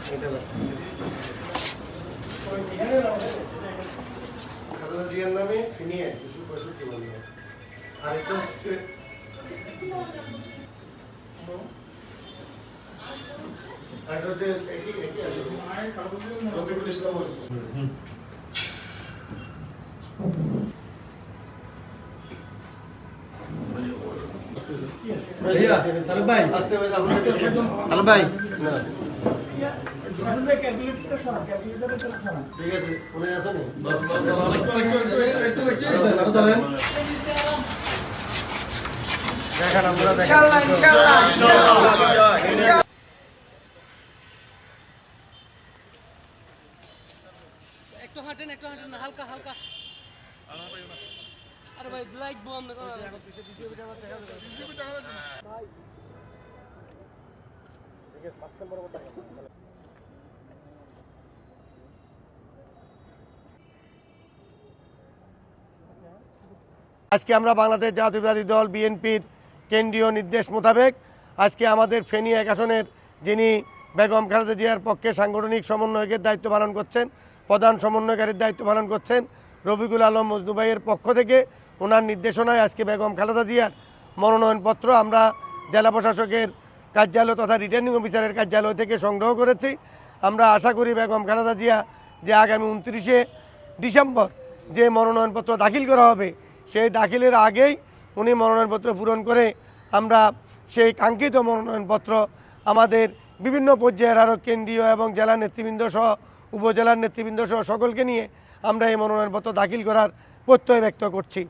খালেদা জিয়ার নামে ফিনিয়ে 265 বন্ধ। আর এটা হচ্ছে রফিকুল ইসলাম। ভাই ঠিক আছে, উনি আছেন? দেখেন আমরা দেখেন একটু হাঁটেন না, হালকা হালকা। আরে ভাই লাইক বম না আজকে আমরা বাংলাদেশ জাতীয়তাবাদী দল বিএনপির কেন্দ্রীয় নির্দেশ মোতাবেক আজকে আমাদের ফেনী 1 আসনের যিনি বেগম খালেদা জিয়ার পক্ষে সাংগঠনিক সমন্বয়কের দায়িত্ব পালন করছেন, প্রধান সমন্বয়কারীর দায়িত্ব পালন করছেন রফিকুল আলম মজনু ভাইয়ের পক্ষ থেকে ওনার নির্দেশনায় আজকে বেগম খালেদা জিয়ার মনোনয়নপত্র আমরা জেলা প্রশাসকের কার্যালয় তথা রিটার্নিং অফিসারের কার্যালয় থেকে সংগ্রহ করেছি। আমরা আশা করি বেগম খালেদা জিয়া যে আগামী 29শে ডিসেম্বর যে মনোনয়নপত্র দাখিল করা হবে সেই দাখিলের আগেই উনি মনোনয়নপত্র পূরণ করে আমরা সেই কাঙ্ক্ষিত মনোনয়নপত্র আমাদের বিভিন্ন পর্যায়ের আরও কেন্দ্রীয় এবং জেলা নেতৃবৃন্দ সহ উপজেলার নেতৃবৃন্দ সহ সকলকে নিয়ে আমরা এই মনোনয়নপত্র দাখিল করার প্রত্যয় ব্যক্ত করছি।